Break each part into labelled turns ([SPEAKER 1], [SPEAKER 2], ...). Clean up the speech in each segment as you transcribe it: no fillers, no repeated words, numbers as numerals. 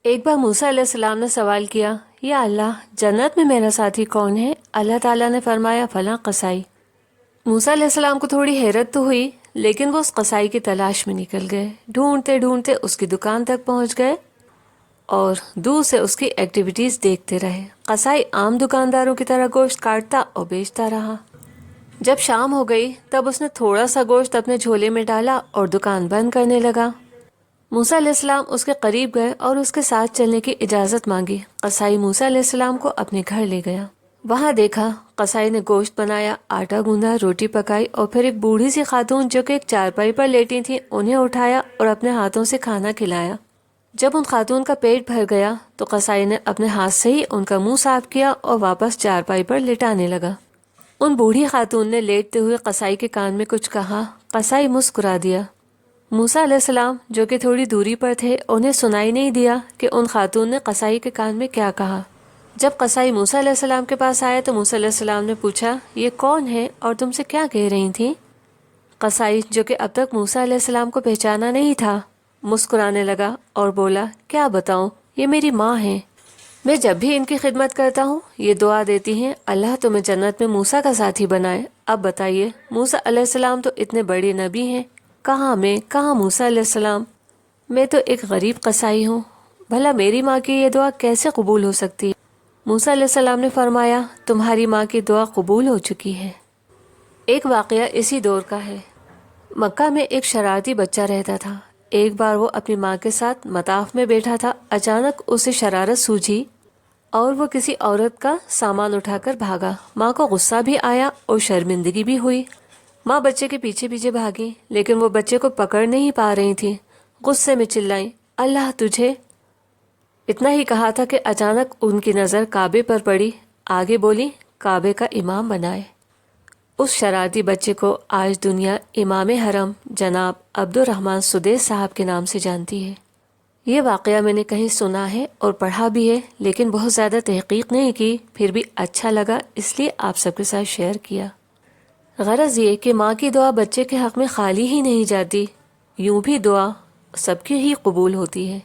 [SPEAKER 1] ایک بار موسیٰ علیہ السلام نے سوال کیا، یا اللہ، جنت میں میرا ساتھی کون ہے؟ اللہ تعالیٰ نے فرمایا، فلاں قصائی۔ موسیٰ علیہ السلام کو تھوڑی حیرت تو ہوئی، لیکن وہ اس قصائی کی تلاش میں نکل گئے، ڈھونڈتے ڈھونڈتے اس کی دکان تک پہنچ گئے اور دور سے اس کی ایکٹیویٹیز دیکھتے رہے۔ قصائی عام دکانداروں کی طرح گوشت کاٹتا اور بیچتا رہا۔ جب شام ہو گئی تب اس نے تھوڑا سا گوشت اپنے جھولے میں ڈالا اور دکان بند کرنے لگا۔ موسیٰ علیہ السلام اس کے قریب گئے اور اس کے ساتھ چلنے کی اجازت مانگی۔ قصائی موسیٰ علیہ السلام کو اپنے گھر لے گیا۔ وہاں دیکھا قصائی نے گوشت بنایا، آٹا گوندھا، روٹی پکائی اور پھر ایک بوڑھی سی خاتون جو کہ ایک چارپائی پر لیٹی تھی انہیں اٹھایا اور اپنے ہاتھوں سے کھانا کھلایا۔ جب ان خاتون کا پیٹ بھر گیا تو قصائی نے اپنے ہاتھ سے ہی ان کا منہ صاف کیا اور واپس چارپائی پر لٹانے لگا۔ ان بوڑھی خاتون نے لیٹتے ہوئے قصائی کے کان میں کچھ کہا۔ قصائی مسکرا دیا۔ موسیٰ علیہ السلام جو کہ تھوڑی دوری پر تھے انہیں سنائی نہیں دیا کہ ان خاتون نے قصائی کے کان میں کیا کہا۔ جب قصائی موسیٰ علیہ السلام کے پاس آئے تو موسیٰ علیہ السلام نے پوچھا، یہ کون ہے اور تم سے کیا کہہ رہی تھیں؟ قصائی جو کہ اب تک موسیٰ علیہ السلام کو پہچانا نہیں تھا مسکرانے لگا اور بولا، کیا بتاؤں، یہ میری ماں ہیں۔ میں جب بھی ان کی خدمت کرتا ہوں یہ دعا دیتی ہیں، اللہ تمہیں جنت میں موسیٰ کا ساتھی بنائے۔ اب بتائیے، موسیٰ علیہ السلام تو اتنے بڑے نبی ہیں، کہاں میں، کہاں موسیٰ علیہ السلام؟ میں تو ایک غریب قصائی ہوں، بھلا میری ماں کی یہ دعا کیسے قبول ہو سکتی ہے؟ موسیٰ علیہ السلام نے فرمایا، تمہاری ماں کی دعا قبول ہو چکی ہے۔ ایک واقعہ اسی دور کا ہے۔ مکہ میں ایک شرارتی بچہ رہتا تھا۔ ایک بار وہ اپنی ماں کے ساتھ مطاف میں بیٹھا تھا، اچانک اسے شرارت سوجھی اور وہ کسی عورت کا سامان اٹھا کر بھاگا۔ ماں کو غصہ بھی آیا اور شرمندگی بھی ہوئی۔ ماں بچے کے پیچھے پیچھے بھاگی لیکن وہ بچے کو پکڑ نہیں پا رہی تھی۔ غصے میں چلائیں، اللہ تجھے! اتنا ہی کہا تھا کہ اچانک ان کی نظر کعبے پر پڑی۔ آگے بولی، کعبے کا امام بنائے۔ اس شرارتی بچے کو آج دنیا امام حرم جناب عبد الرحمن سدیس صاحب کے نام سے جانتی ہے۔ یہ واقعہ میں نے کہیں سنا ہے اور پڑھا بھی ہے، لیکن بہت زیادہ تحقیق نہیں کی، پھر بھی اچھا لگا اس لیے آپ سب کے ساتھ شیئر کیا۔ غرض یہ کہ ماں کی دعا بچے کے حق میں خالی ہی نہیں جاتی، یوں بھی دعا سب کی ہی قبول ہوتی ہے،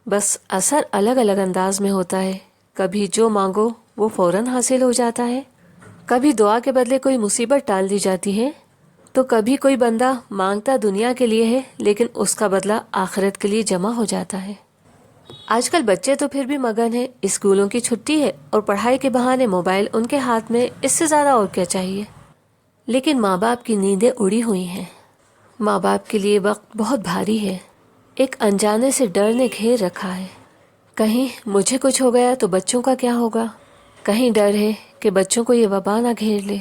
[SPEAKER 1] بس اثر الگ الگ انداز میں ہوتا ہے۔ کبھی جو مانگو وہ فوراً حاصل ہو جاتا ہے، کبھی دعا کے بدلے کوئی مصیبت ٹال دی جاتی ہے، تو کبھی کوئی بندہ مانگتا دنیا کے لیے ہے لیکن اس کا بدلہ آخرت کے لیے جمع ہو جاتا ہے۔ آج کل بچے تو پھر بھی مگن ہیں، اسکولوں کی چھٹی ہے اور پڑھائی کے بہانے موبائل ان کے ہاتھ میں، اس سے زیادہ اور کیا چاہیے؟ لیکن ماں باپ کی نیندیں اڑی ہوئی ہیں۔ ماں باپ کے لیے وقت بہت بھاری ہے، ایک انجانے سے ڈر نے گھیر رکھا ہے۔ کہیں مجھے کچھ ہو گیا تو بچوں کا کیا ہوگا؟ کہیں ڈر ہے کہ بچوں کو یہ وبا نہ گھیر لے۔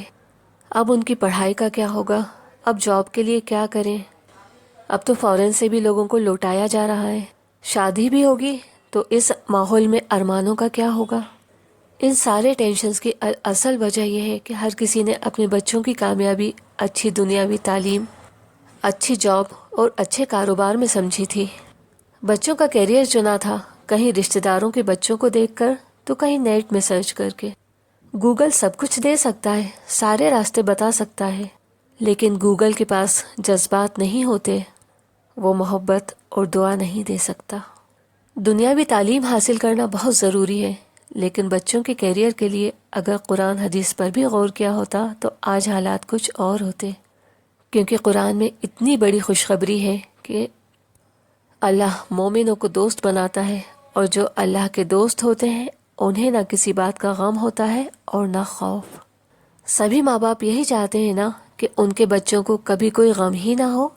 [SPEAKER 1] اب ان کی پڑھائی کا کیا ہوگا؟ اب جاب کے لیے کیا کریں؟ اب تو فورن سے بھی لوگوں کو لوٹایا جا رہا ہے۔ شادی بھی ہوگی تو اس ماحول میں ارمانوں کا کیا ہوگا؟ ان سارے ٹینشنز کی اصل وجہ یہ ہے کہ ہر کسی نے اپنے بچوں کی کامیابی اچھی دنیاوی تعلیم، اچھی جاب اور اچھے کاروبار میں سمجھی تھی۔ بچوں کا کیریئر چنا تھا، کہیں رشتہ داروں کے بچوں کو دیکھ کر تو کہیں نیٹ میں سرچ کر کے۔ گوگل سب کچھ دے سکتا ہے، سارے راستے بتا سکتا ہے، لیکن گوگل کے پاس جذبات نہیں ہوتے، وہ محبت اور دعا نہیں دے سکتا۔ دنیاوی تعلیم حاصل کرنا بہت ضروری ہے، لیکن بچوں کے کیریئر کے لیے اگر قرآن حدیث پر بھی غور کیا ہوتا تو آج حالات کچھ اور ہوتے، کیونکہ قرآن میں اتنی بڑی خوشخبری ہے کہ اللہ مومنوں کو دوست بناتا ہے، اور جو اللہ کے دوست ہوتے ہیں انہیں نہ کسی بات کا غم ہوتا ہے اور نہ خوف۔ سبھی ماں باپ یہی چاہتے ہیں نا کہ ان کے بچوں کو کبھی کوئی غم ہی نہ ہو۔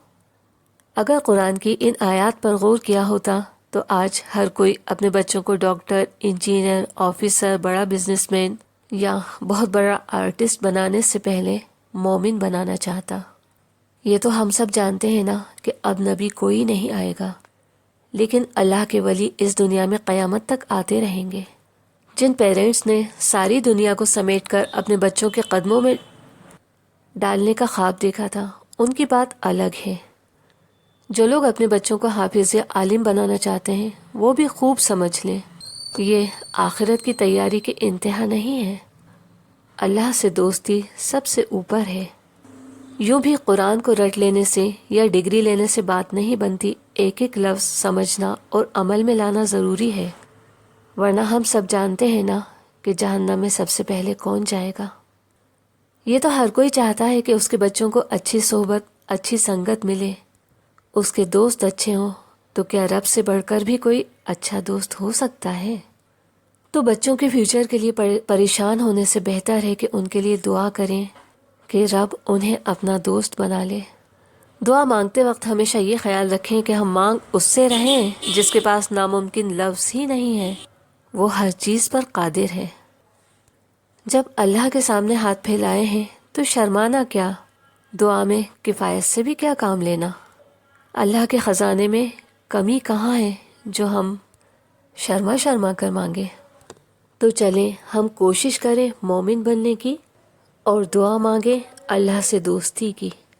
[SPEAKER 1] اگر قرآن کی ان آیات پر غور کیا ہوتا تو آج ہر کوئی اپنے بچوں کو ڈاکٹر، انجینئر، آفیسر، بڑا بزنس مین یا بہت بڑا آرٹسٹ بنانے سے پہلے مومن بنانا چاہتا۔ یہ تو ہم سب جانتے ہیں نا کہ اب نبی کوئی نہیں آئے گا، لیکن اللہ کے ولی اس دنیا میں قیامت تک آتے رہیں گے۔ جن پیرنٹس نے ساری دنیا کو سمیٹ کر اپنے بچوں کے قدموں میں ڈالنے کا خواب دیکھا تھا، ان کی بات الگ ہے۔ جو لوگ اپنے بچوں کو حافظ یا عالم بنانا چاہتے ہیں وہ بھی خوب سمجھ لیں، یہ آخرت کی تیاری کی انتہا نہیں ہے۔ اللہ سے دوستی سب سے اوپر ہے۔ یوں بھی قرآن کو رٹ لینے سے یا ڈگری لینے سے بات نہیں بنتی، ایک ایک لفظ سمجھنا اور عمل میں لانا ضروری ہے، ورنہ ہم سب جانتے ہیں نا کہ جہنم میں سب سے پہلے کون جائے گا۔ یہ تو ہر کوئی چاہتا ہے کہ اس کے بچوں کو اچھی صحبت، اچھی سنگت ملے، اس کے دوست اچھے ہوں، تو کیا رب سے بڑھ کر بھی کوئی اچھا دوست ہو سکتا ہے؟ تو بچوں کے فیوچر کے لیے پریشان ہونے سے بہتر ہے کہ ان کے لیے دعا کریں کہ رب انہیں اپنا دوست بنا لے۔ دعا مانگتے وقت ہمیشہ یہ خیال رکھیں کہ ہم مانگ اس سے رہیں جس کے پاس ناممکن لفظ ہی نہیں ہے، وہ ہر چیز پر قادر ہے۔ جب اللہ کے سامنے ہاتھ پھیلائے ہیں تو شرمانا کیا، دعا میں کفایت سے بھی کیا کام لینا۔ اللہ کے خزانے میں کمی کہاں ہے جو ہم شرما شرما کر مانگے۔ تو چلیں ہم کوشش کریں مومن بننے کی اور دعا مانگیں اللہ سے دوستی کی۔